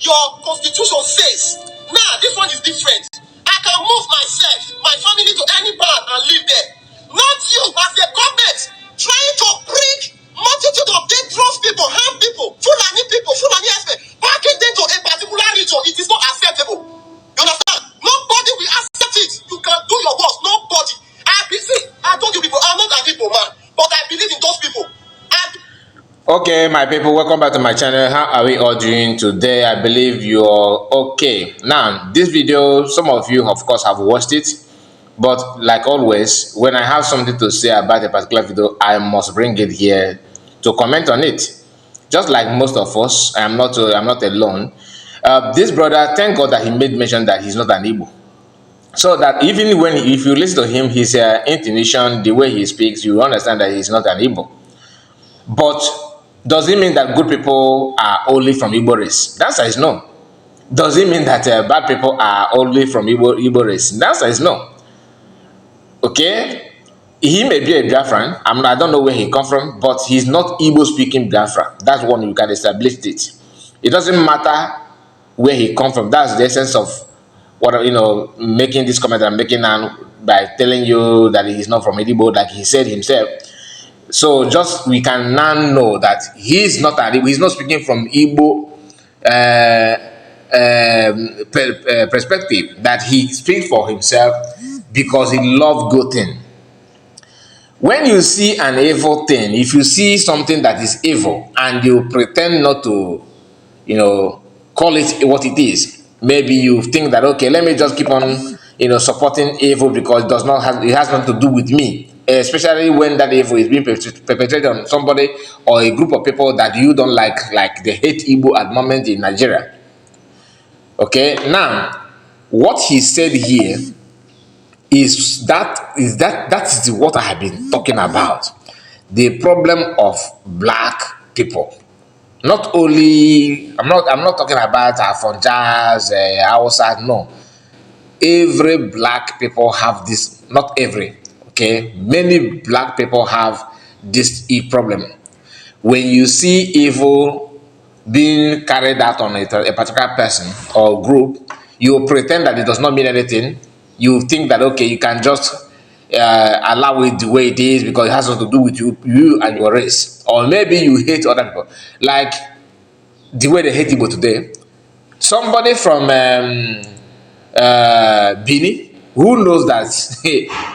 your constitution says. Now, this one is different. I can move myself, my family to any part and live there. Not you as a government trying to bring multitude of dangerous people, harm people, Fulani aspect, packing them to a particular region. It is not acceptable. You understand? Nobody will accept it. You can do your work. Nobody. I told you people, I'm not a people man, but I believe in those people. Okay, my people, welcome back to my channel. How are we all doing today? I believe you're okay. Now, this video, some of you, of course, have watched it. But like always, when I have something to say about a particular video, I must bring it here to comment on it. Just like most of us, I'm not alone. This brother, thank God that he made mention that he's not an Igbo. So that even if you listen to him, his intonation, the way he speaks, you understand that he's not an Igbo. But does it mean that good people are only from Igbo race? The answer is no. Does it mean that bad people are only from Igbo race? The answer is no. Okay? He may be a Biafran. I don't know where he come from, but he's not Igbo speaking Biafra. That's one you can establish it. It doesn't matter where he come from. That's the essence of what, making this comment I'm making now by telling you that he's not from Igbo, like he said himself. So just we can now know that he's not speaking from Igbo perspective, that he speaks for himself because he loves good thing. When you see an evil thing, if you see something that is evil and you pretend not to, call it what it is, maybe you think that, okay, let me just keep on, supporting evil because it has nothing to do with me. Especially when that evil is being perpetrated on somebody or a group of people that you don't like they hate Igbo at the moment in Nigeria. Okay, now what he said here is what I have been talking about. The problem of black people. Not only I'm not talking about Afonjas, Hausa, no. Every black people have this, not every. Okay, many black people have this problem. When you see evil being carried out on a particular person or group, you pretend that it does not mean anything. You think that, okay, you can just allow it the way it is because it has nothing to do with you and your race. Or maybe you hate other people. Like the way they hate people today. Somebody from Bini, who knows that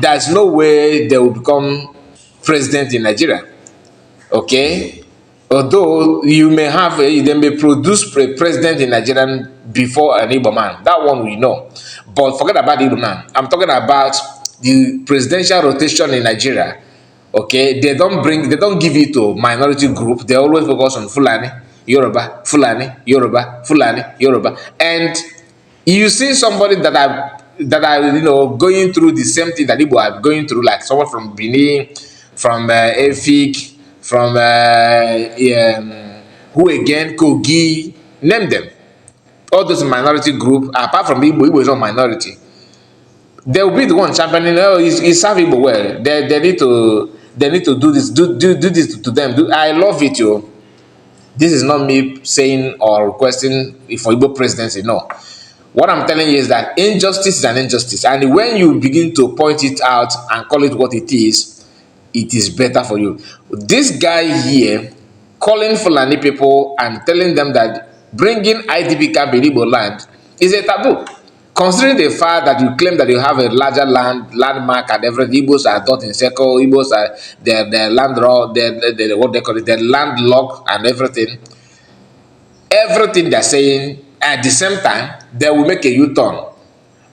there's no way they will become president in Nigeria. Okay, although you may have they may produce president in Nigeria before an Igbo man, that one we know. But forget about the Igbo man. I'm talking about the presidential rotation in Nigeria. Okay, they don't give it to minority group. They always focus on Fulani, Yoruba, Fulani, Yoruba, Fulani, Yoruba, and you see somebody that are going through the same thing that Igbo are going through, like someone from Benin, from Efik, from who again, Kogi, name them. All those minority group, apart from Igbo is not minority. They will be the one championing. Oh, he's serving Igbo well. They need to do this, do this to them. I love it, yo. This is not me saying or requesting for Igbo presidency. No. What I'm telling you is that injustice is an injustice. And when you begin to point it out and call it what it is better for you. This guy here calling Fulani people and telling them that bringing IDP camp in Igbo land is a taboo. Considering the fact that you claim that you have a larger landmark and everything, Igbos are not in circle, Igbos are their what they call it, their landlocked and everything. Everything they're saying at the same time, they will make a U-turn.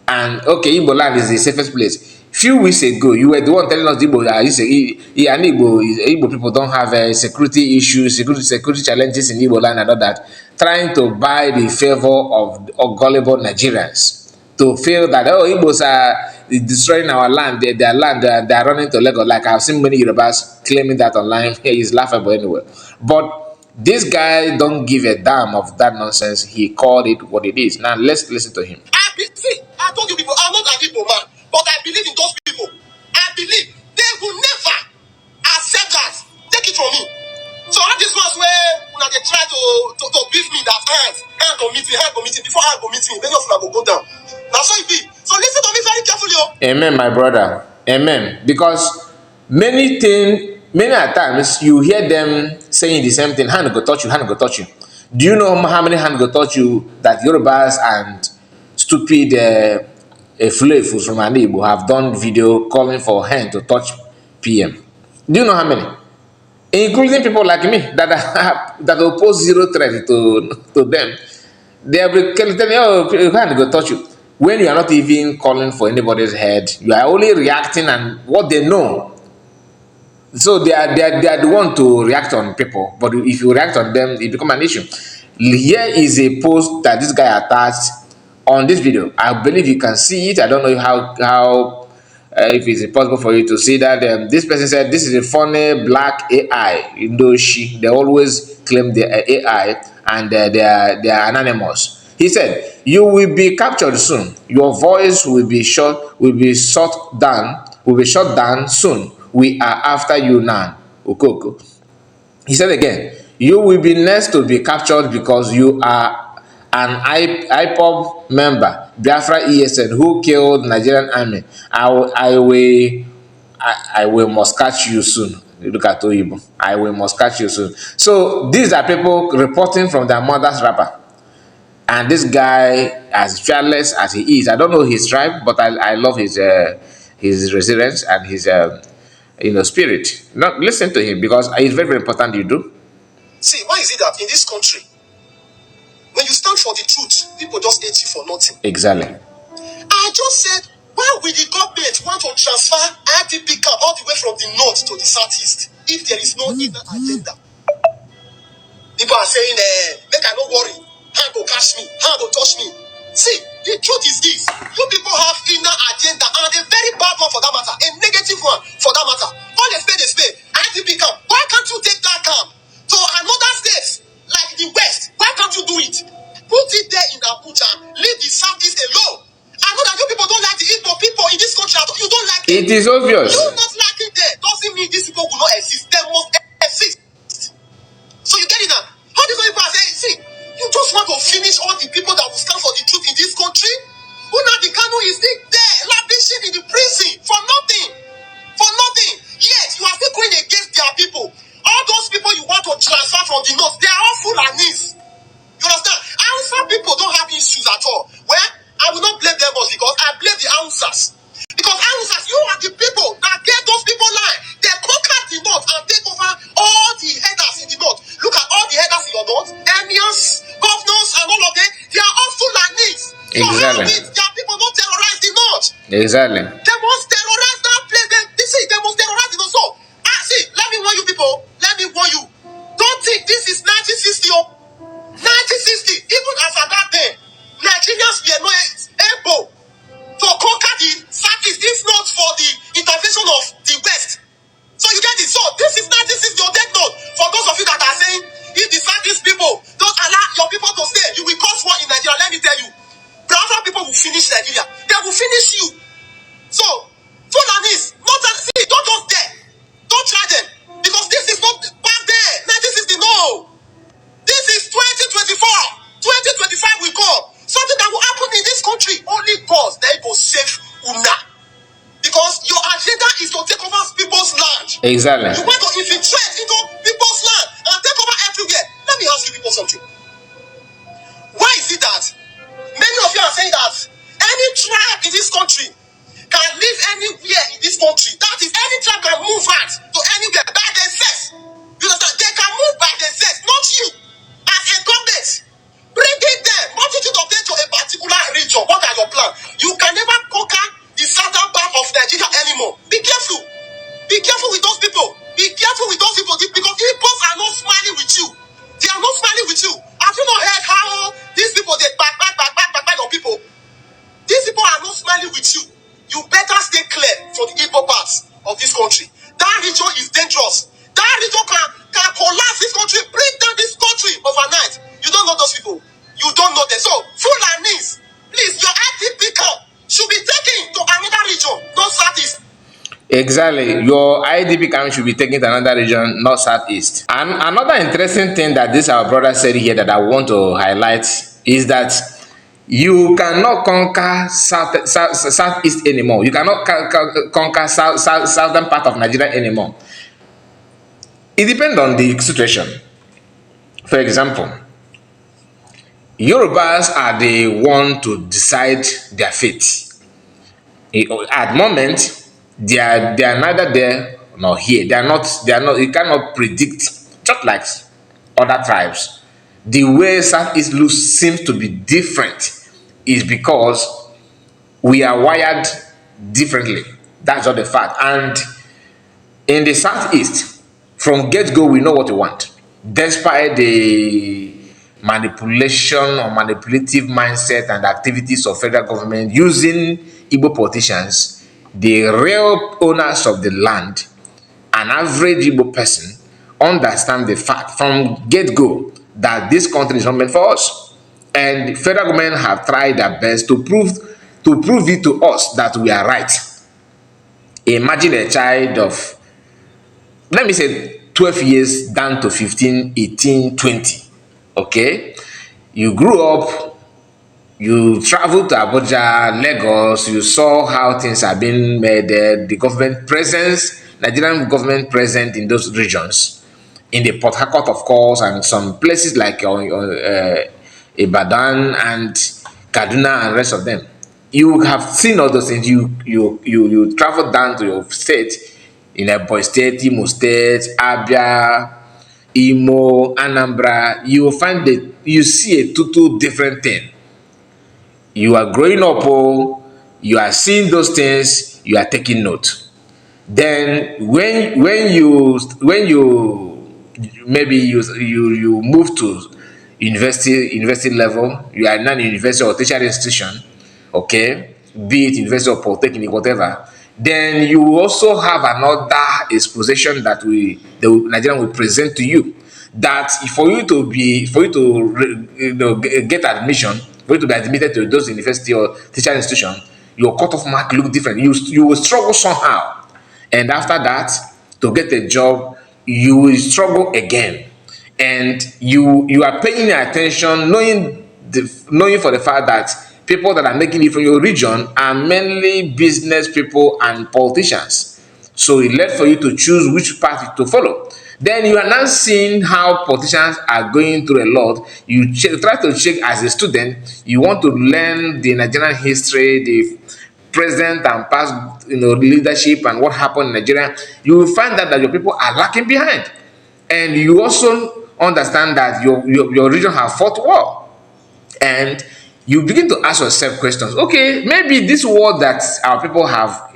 And okay, Igbo land is the safest place. Few weeks ago, you were the one telling us Igbo people don't have security issues, security challenges in Igbo land and all that, trying to buy the favor of gullible Nigerians to feel that, oh, Igbos are destroying our land, their land, they are running to Lagos. Like I've seen many Yorubas claiming that online. It's laughable anyway. But this guy don't give a damn of that nonsense. He called it what it is. Now let's listen to him. I told you people, I'm not an Igbo man, but I believe in those people. I believe they will never accept that. Take it from me. So all these ones where they try to beat me that hands hand go meet me, hand go meet me. Before hand go meet me, many of you go down. Now so it be. So listen to me very carefully. Amen, my brother. Amen. Because many a times you hear them saying the same thing, hand go touch you, hand go touch you. Do you know how many hand go touch you that Yorubas and stupid flavors from Anibo have done video calling for hand to touch PM? Do you know how many? Including people like me that oppose zero threat to them. They will telling you, oh, you can't go touch you. When you are not even calling for anybody's head, you are only reacting and what they know. So they are the one to react on people, but if you react on them, it become an issue. Here is a post that this guy attached on this video. I believe you can see it. I don't know how if it's possible for you to see that. This person said this is a funny black AI. You know, they always claim they're AI and they are anonymous. He said, "You will be captured soon. Your voice will be shut down. Will be shut down soon. We are after you now, Okoko." He said again, "You will be next to be captured because you are an IPOB member, Biafra ESN, who killed Nigerian army. I will must catch you soon." Look at Oyibo. I will must catch you soon. So these are people reporting from their mother's rapper. And this guy, as fearless as he is, I don't know his tribe, but I love his resilience and his spirit. Not listen to him because it's very, very important you do. See, why is it that in this country, when you stand for the truth, people just hate you for nothing? Exactly. I just said, why will the government want to transfer IDP camp all the way from the north to the southeast if there is no inner agenda? People are saying, make I no worry, hand go catch me, hand go touch me. See, the truth is this: you people have inner agenda, and a very bad one for that matter, a negative one for that matter. All they spade, IDP camp. Why can't you take that camp to another state like the West? Why can't you do it? Put it there in Abuja. Leave the southeast alone. I know that you people don't like the Igbo people in this country. You don't like it. It is obvious. You not like it there doesn't mean these people will not exist. They must exist. So you get it now? How these people are saying, see, you just want to finish all the people that will stand for the truth in this country? Nnamdi Kanu is still there, lavishing in the prison for nothing. For nothing. Yes, you are still going against their people. All those people you want to transfer from the north, they are all Fulanis. You understand? Hausa people don't have issues at all. Well, I will not blame them because I blame the Hausas. Because Hausas, you are the people that get those people line. They conquered the north and take over all the headers in the north. Look at all the headers in your north. Emirs, governors, and all of them. They are all Fulanis. So exactly. Their people don't terrorize the north. Exactly. They must terrorize that place. They must terrorize the north. So, see, let me warn you people. Let me warn you. Don't think this is 1960. 1960, even as at that day, Nigerians were not able to conquer the southeast, if not for the intervention of the West. So you get it. So this is 1960. Your death note for those of you that are saying if the southeast people don't allow your people to stay, you will cause war in Nigeria. Let me tell you, Biafra people will finish Nigeria. They will finish you. So Fulanis, see, don't just dare, don't try them because this is not back there. 1960, no. This is 2024. 2025 will come. Something that will happen in this country. Only God that will save Una. Because your agenda is to take over people's land. Exactly. You want to infiltrate into people's land and take over everywhere. Let me ask you people something. Why is it that many of you are saying that any tribe in this country can live anywhere in this country? That is, any tribe can move out to anywhere by themselves. You understand? They can move by themselves, not you. As a government, bringing them, multitude of them to a particular region. What are your plans? You can never conquer the southern part of Nigeria anymore. Be careful. Be careful with those people. Be careful with those people because Igbos are not smiling with you. They are not smiling with you. Have you not heard how these people they back your people? These people are not smiling with you. You better stay clear from the Igbo parts of this country. That region is dangerous. That region can collapse this country, bring down this country overnight. You don't know those people. You don't know them. So, Fulanis, please, your IDP camp should be taken to another region, not southeast. Exactly. Your IDP camp should be taken to another region, not southeast. And another interesting thing that this our brother said here that I want to highlight is that you cannot conquer southeast anymore. You cannot conquer southern part of Nigeria anymore. It depends on the situation. For example, Yorubas are the one to decide their fate. At the moment, they are neither there nor here. They are not. You cannot predict, just like other tribes. The way Southeast looks seems to be different is because we are wired differently. That's all the fact. And in the Southeast, from get-go, we know what we want. Despite the manipulation or manipulative mindset and activities of federal government using Igbo politicians, the real owners of the land, an average Igbo person, understand the fact from get-go that this country is not meant for us. And the federal government have tried their best to prove it to us that we are right. Imagine a child of, let me say, 12 years down to 15, 18, 20. Okay? You grew up, you traveled to Abuja, Lagos, you saw how things are being made there, the government presence, Nigerian government present in those regions, in the Port Harcourt, of course, and some places like Ibadan and Kaduna and rest of them. You have seen all those things. You travel down to your state, in Ebonyi State, Imo State, Abia, Imo, Anambra. You will find that you see a total different thing. You are growing up, you are seeing those things, you are taking note. Then when you maybe you move to university level, you are now in university or tertiary institution, okay, be it university or polytechnic, whatever, then you also have another exposition that the Nigerian will present to you, that for you to get admission, for you to be admitted to those university or tertiary institution, your cutoff mark look different. You will struggle somehow. And after that, to get a job, you will struggle again. And you are paying attention, knowing for the fact that people that are making it from your region are mainly business people and politicians. So it led for you to choose which path to follow. Then you are now seeing how politicians are going through a lot. You try to check as a student, you want to learn the Nigerian history, the present and past, leadership and what happened in Nigeria. You will find that your people are lacking behind. And you also understand that your region have fought war. And you begin to ask yourself questions. Okay, maybe this war that our people have,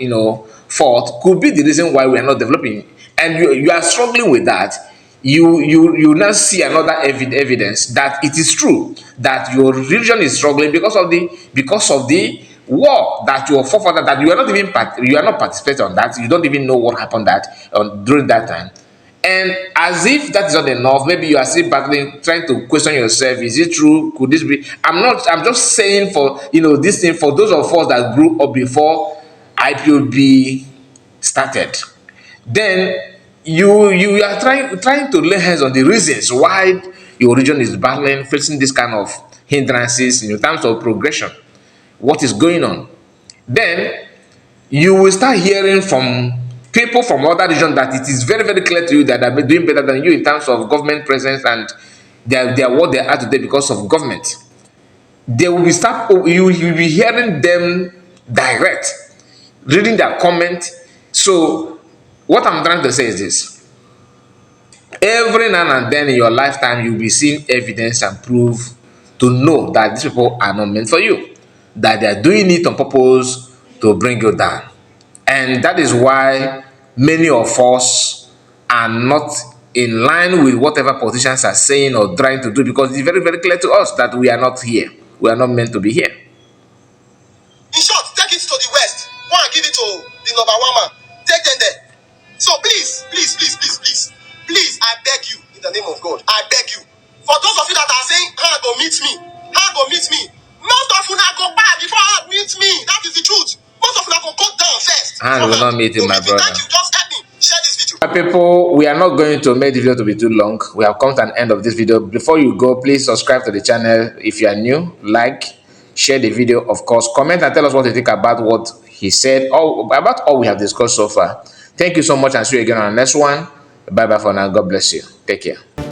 fought could be the reason why we are not developing. And you are struggling with that. You now see another evidence that it is true that your region is struggling because of the war that your forefather, that you are not participating on that. You don't even know what happened during that time. And as if that is not enough, maybe you are still battling, trying to question yourself: is it true? Could this be? I'm just saying, for this thing, for those of us that grew up before IPOB started. Then you are trying to lay hands on the reasons why your region is battling, facing this kind of hindrances in terms of progression. What is going on? Then you will start hearing from people from other regions that it is very, very clear to you that they're doing better than you in terms of government presence, and they are what they are today because of government. You will be hearing them direct, reading their comment. So what I'm trying to say is this: every now and then in your lifetime, you'll be seeing evidence and proof to know that these people are not meant for you, that they are doing it on purpose to bring you down. And that is why many of us are not in line with whatever politicians are saying or trying to do, because it's very, very clear to us that we are not here. We are not meant to be here. In short, take it to the West. Go and give it to the number one man. Take them there. So please, I beg you, in the name of God, I beg you. For those of you that are saying, hand go meet me, most of you now go back before hand meet me. That is the truth. Most of you now go down first. Hand will not meet you, my brother. Thank you. Just help me share this video. People, we are not going to make the video to be too long. We have come to an end of this video. Before you go, please subscribe to the channel if you are new, like, share the video, of course, comment and tell us what you think about what he said, or about all we have discussed so far. Thank you so much, and see you again on the next one. Bye bye for now. God bless you. Take care.